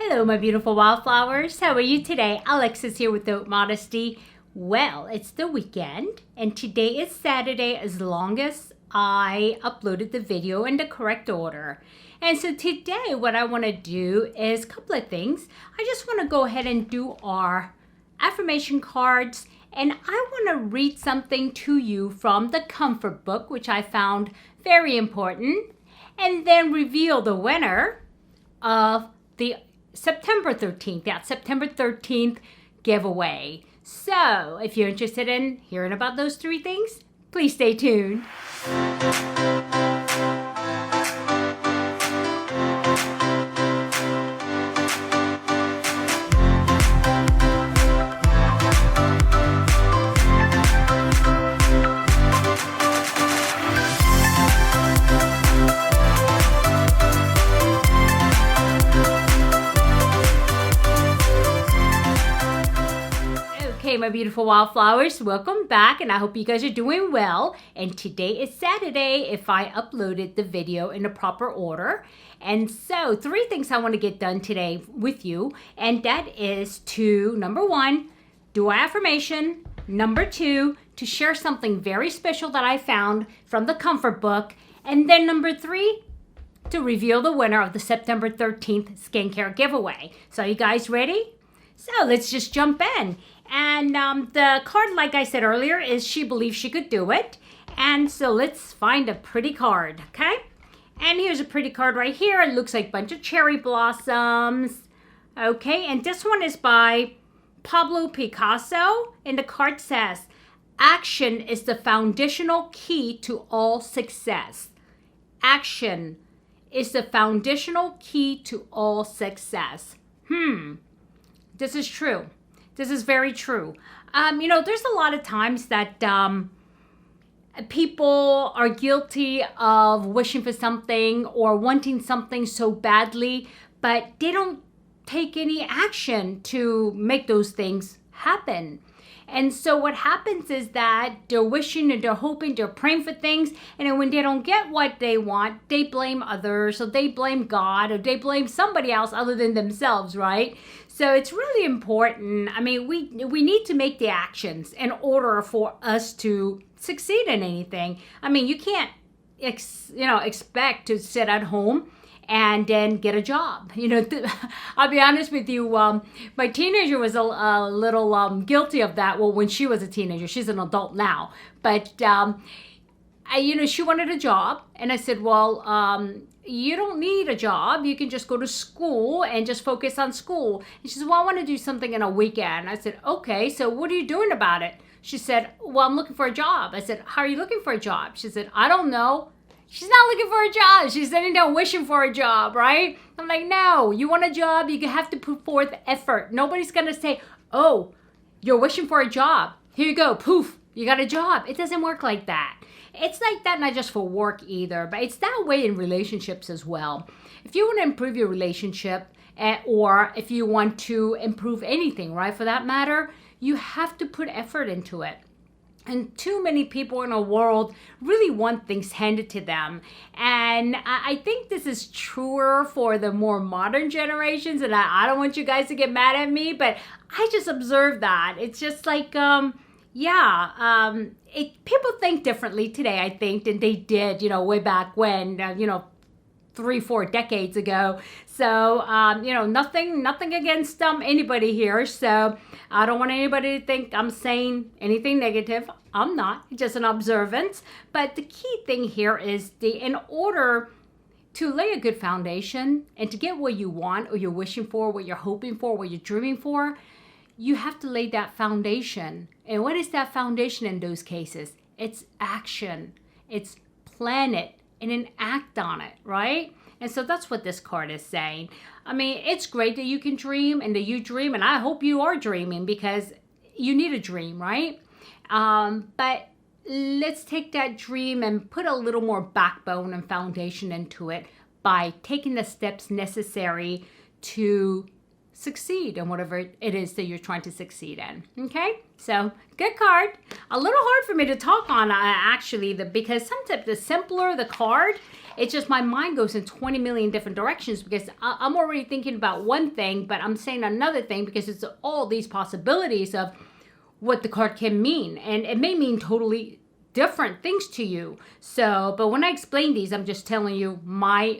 Hello, my beautiful wildflowers. How are you today? Alexis here with the Modesty. Well, it's the weekend, and today is Saturday as long as I uploaded the video in the correct order. And so today what I want to do is a couple of things. I just want to go ahead and do our affirmation cards, and I want to read something to you from the Comfort book, which I found very important, and then reveal the winner of the September 13th, September 13th giveaway. So if you're interested in hearing about those three things, please stay tuned. Okay, my beautiful wildflowers, welcome back, and I hope you guys are doing well. And today is Saturday if I uploaded the video in the proper order. And so three things I want to get done today with you, and that is to, number one, do an affirmation. Number two, to share something very special that I found from the Comfort book. And then number three, to reveal the winner of the September 13th skincare giveaway. So you guys ready? So let's just jump in. And the card, like I said earlier, is she believes she could do it. And so let's find a pretty card, okay? And here's a pretty card right here. It looks like a bunch of cherry blossoms. Okay, and this one is by Pablo Picasso. And the card says, action is the foundational key to all success. Action is the foundational key to all success. This is true. This is very true. There's a lot of times that people are guilty of wishing for something or wanting something so badly, but they don't take any action to make those things happen. And so what happens is that they're wishing and they're hoping, they're praying for things, and then when they don't get what they want, they blame others, or they blame God, or they blame somebody else other than themselves, right? So it's really important. I mean, we need to make the actions in order for us to succeed in anything. I mean, you can't expect to sit at home and then get a job. I'll be honest with you, my teenager was a little guilty of that. Well, when she was a teenager, she's an adult now. But, she wanted a job. And I said, well, you don't need a job. You can just go to school and just focus on school. And she said, well, I want to do something on a weekend. I said, okay, so what are you doing about it? She said, well, I'm looking for a job. I said, how are you looking for a job? She said, I don't know. She's not looking for a job. She's sitting down wishing for a job, right? I'm like, no, you want a job, you have to put forth effort. Nobody's going to say, oh, you're wishing for a job. Here you go, poof, you got a job. It doesn't work like that. It's like that not just for work either, but it's that way in relationships as well. If you want to improve your relationship, or if you want to improve anything, right, for that matter, you have to put effort into it. And too many people in the world really want things handed to them. And I think this is truer for the more modern generations. And I don't want you guys to get mad at me, but I just observed that. It's just like, people think differently today, I think, than they did, way back when, 3-4 decades ago. So, nothing against anybody here. So I don't want anybody to think I'm saying anything negative. I'm not. It's just an observance. But the key thing here is in order to lay a good foundation and to get what you want or you're wishing for, what you're hoping for, what you're dreaming for, you have to lay that foundation. And what is that foundation in those cases? It's action. It's plan it and then act on it, right? And so that's what this card is saying. I mean, it's great that you can dream and that you dream, and I hope you are dreaming because you need a dream, right? But let's take that dream and put a little more backbone and foundation into it by taking the steps necessary to succeed in whatever it is that you're trying to succeed in. Okay, so good card. A little hard for me to talk on actually, because sometimes the simpler the card, it's just my mind goes in 20 million different directions because I'm already thinking about one thing, but I'm saying another thing because it's all these possibilities of what the card can mean, and it may mean totally different things to you. So, but when I explain these, I'm just telling you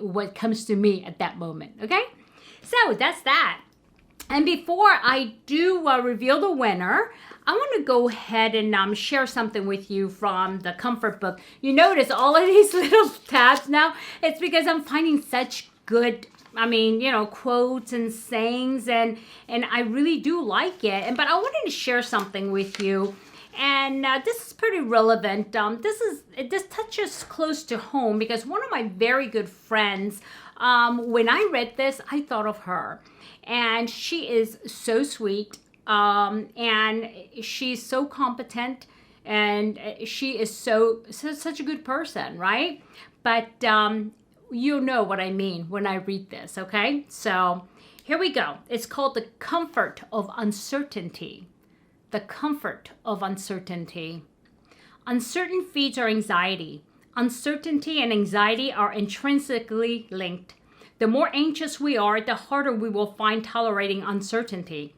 what comes to me at that moment. Okay, so that's that. And before I do reveal the winner, I want to go ahead and share something with you from the Comfort book. You notice all of these little tabs now. It's because I'm finding such good, quotes and sayings, and I really do like it. But I wanted to share something with you. And this is pretty relevant. This touches close to home because one of my very good friends, when I read this, I thought of her. And she is so sweet, and she's so competent, and she is such a good person, right? But you know what I mean when I read this, okay? So here we go. It's called The Comfort of Uncertainty. The comfort of uncertainty. Uncertain feeds our anxiety. Uncertainty and anxiety are intrinsically linked. The more anxious we are, the harder we will find tolerating uncertainty.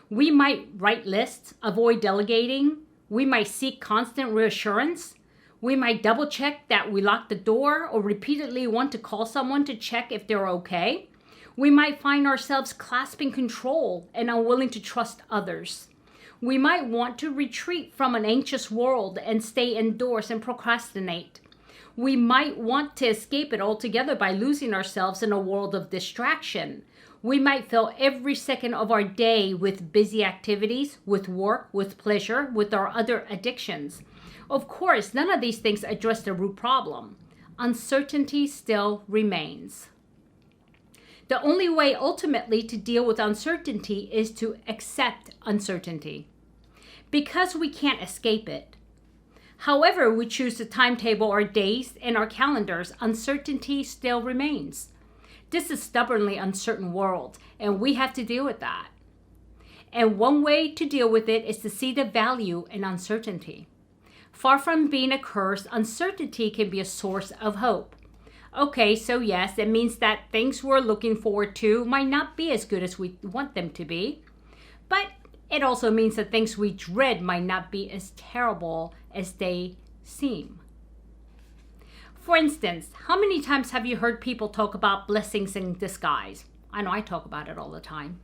We might write lists, avoid delegating. We might seek constant reassurance. We might double check that we locked the door or repeatedly want to call someone to check if they're okay. We might find ourselves clasping control and unwilling to trust others. We might want to retreat from an anxious world and stay indoors and procrastinate. We might want to escape it altogether by losing ourselves in a world of distraction. We might fill every second of our day with busy activities, with work, with pleasure, with our other addictions. Of course, none of these things address the root problem. Uncertainty still remains. The only way ultimately to deal with uncertainty is to accept uncertainty, because we can't escape it. However we choose to timetable our days and our calendars, uncertainty still remains. This is a stubbornly uncertain world, and we have to deal with that. And one way to deal with it is to see the value in uncertainty. Far from being a curse, uncertainty can be a source of hope. Okay, so yes, it means that things we're looking forward to might not be as good as we want them to be. But it also means that things we dread might not be as terrible as they seem. For instance, how many times have you heard people talk about blessings in disguise? I know I talk about it all the time.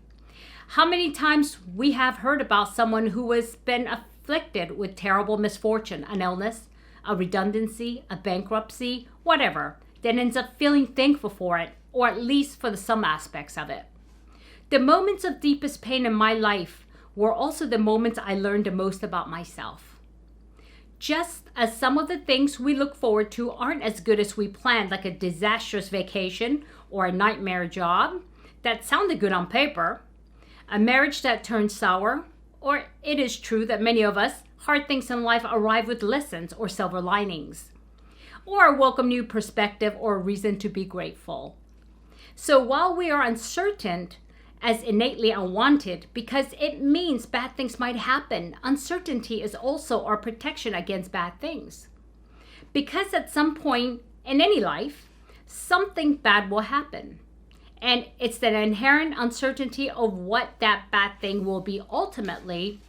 How many times we have heard about someone who has been afflicted with terrible misfortune, an illness, a redundancy, a bankruptcy, whatever, that ends up feeling thankful for it, or at least for some aspects of it. The moments of deepest pain in my life were also the moments I learned the most about myself. Just as some of the things we look forward to aren't as good as we planned, like a disastrous vacation or a nightmare job that sounded good on paper, a marriage that turned sour, or it is true that many of us, hard things in life arrive with lessons or silver linings, or a welcome new perspective or a reason to be grateful. So while we are uncertain as innately unwanted because it means bad things might happen, uncertainty is also our protection against bad things. Because at some point in any life, something bad will happen. And it's the inherent uncertainty of what that bad thing will be ultimately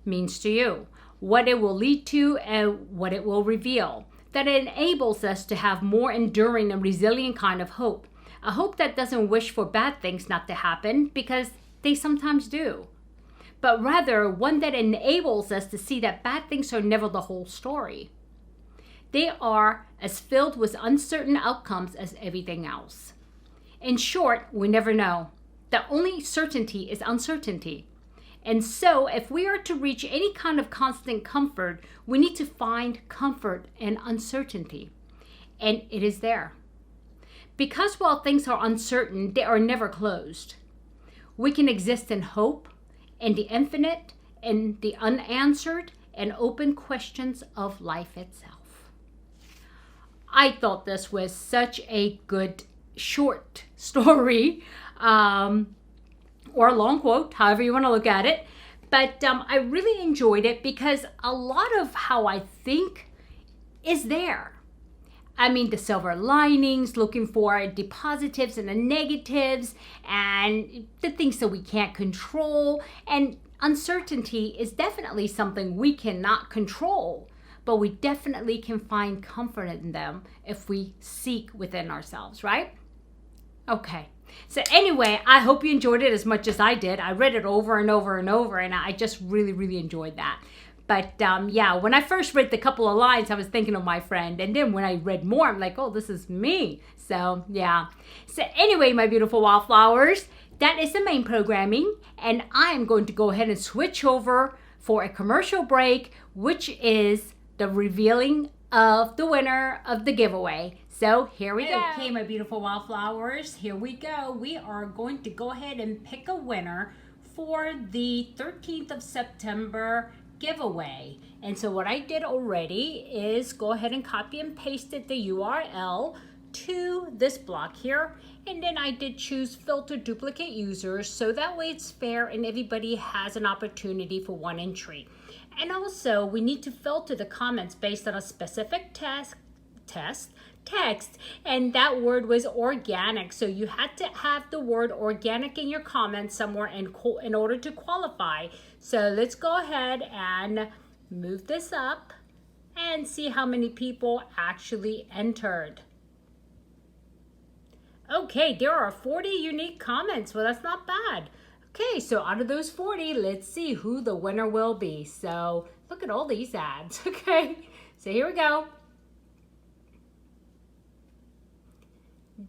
means to you, what it will lead to and what it will reveal, that it enables us to have more enduring and resilient kind of hope. A hope that doesn't wish for bad things not to happen, because they sometimes do, but rather one that enables us to see that bad things are never the whole story. They are as filled with uncertain outcomes as everything else. In short, we never know. The only certainty is uncertainty. And so if we are to reach any kind of constant comfort, we need to find comfort in uncertainty. And it is there. Because while things are uncertain, they are never closed. We can exist in hope, in the infinite, in the unanswered, and open questions of life itself. I thought this was such a good short story. or a long quote, however you want to look at it. But I really enjoyed it because a lot of how I think is there. I mean, the silver linings, looking for the positives and the negatives, and the things that we can't control. And uncertainty is definitely something we cannot control, but we definitely can find comfort in them if we seek within ourselves, right? Okay. So anyway, I hope you enjoyed it as much as I did. I read it over and over and over, and I just really, really enjoyed that. But yeah, when I first read the couple of lines, I was thinking of my friend. And then when I read more, I'm like, oh, this is me. So yeah. So anyway, my beautiful wildflowers, that is the main programming. And I am going to go ahead and switch over for a commercial break, which is the revealing of the winner of the giveaway. So here we go. Okay, my beautiful wildflowers, here we go. We are going to go ahead and pick a winner for the 13th of September giveaway. And so what I did already is go ahead and copy and pasted the URL to this block here. And then I did choose filter duplicate users, so that way it's fair and everybody has an opportunity for one entry. And also we need to filter the comments based on a specific text, and that word was organic. So you had to have the word organic in your comments somewhere in order to qualify. So let's go ahead and move this up and see how many people actually entered. Okay, there are 40 unique comments. Well, that's not bad. Okay, so out of those 40, let's see who the winner will be. So look at all these ads. Okay, so here we go.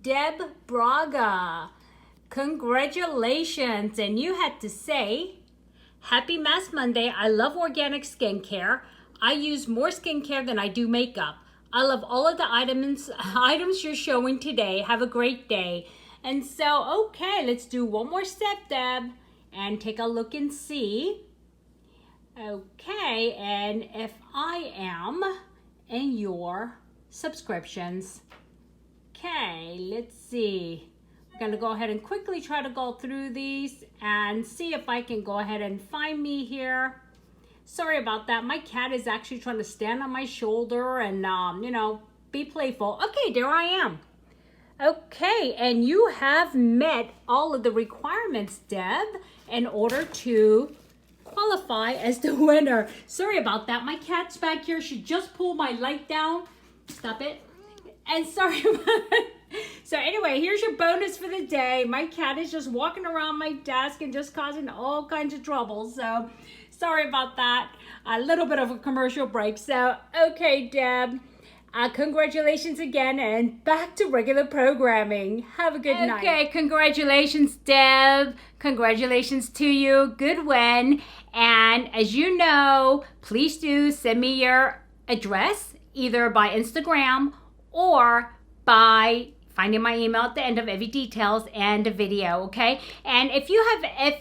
Deb Braga, congratulations. And you had to say, Happy Mask Monday. I love organic skincare. I use more skincare than I do makeup. I love all of the items you're showing today. Have a great day. And so, okay, let's do one more step, Deb, and take a look and see. Okay, and if I am in your subscriptions. Okay, let's see. I'm gonna go ahead and quickly try to go through these and see if I can go ahead and find me here. Sorry about that. My cat is actually trying to stand on my shoulder and, you know, be playful. Okay, there I am. Okay, and you have met all of the requirements, Deb, in order to qualify as the winner. Sorry about that. My cat's back here. She just pulled my light down. Stop it. And sorry about it. So anyway, here's your bonus for the day. My cat is just walking around my desk and just causing all kinds of trouble. So sorry about that. A little bit of a commercial break. So, okay, Deb. Congratulations again, and back to regular programming. Have a good night. Okay, congratulations, Deb. Congratulations to you. Good win. And as you know, please do send me your address either by Instagram or by finding my email at the end of every details and the video, okay? And if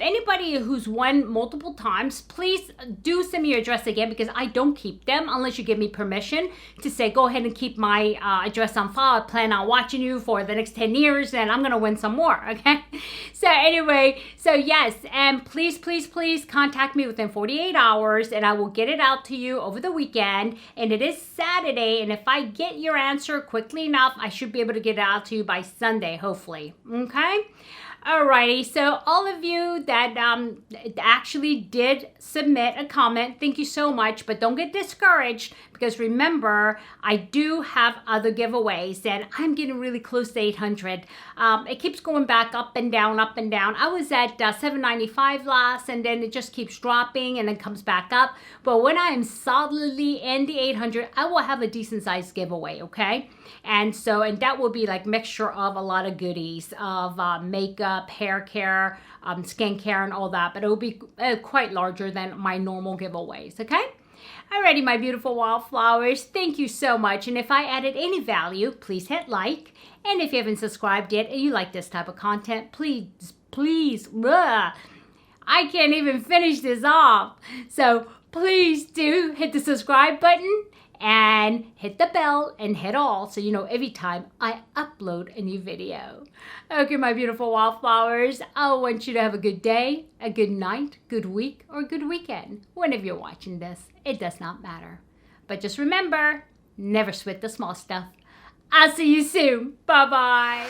anybody who's won multiple times, please do send me your address again, because I don't keep them unless you give me permission to say, go ahead and keep my address on file. I plan on watching you for the next 10 years and I'm gonna win some more, okay? So anyway, so yes, and please, please, please contact me within 48 hours and I will get it out to you over the weekend. And it is Saturday, and if I get your answer quickly enough, I should be able to get it out to you by Sunday, hopefully. Okay. Alrighty, so all of you that actually did submit a comment, thank you so much, but don't get discouraged, because remember, I do have other giveaways, and I'm getting really close to 800. It keeps going back up and down, up and down. I was at 795 last, and then it just keeps dropping and then comes back up. But when I am solidly in the 800, I will have a decent sized giveaway, okay? And that will be like mixture of a lot of goodies of makeup, hair care, skin care, and all that. But it will be quite larger than my normal giveaways, okay? Alrighty, my beautiful wildflowers, thank you so much. And if I added any value, please hit like. And if you haven't subscribed yet and you like this type of content, please, I can't even finish this off. So please do hit the subscribe button and hit the bell and hit all so you know every time I upload a new video. Okay, my beautiful wildflowers, I want you to have a good day, a good night, good week, or good weekend. Whenever you're watching this, it does not matter. But just remember, never sweat the small stuff. I'll see you soon. Bye-bye.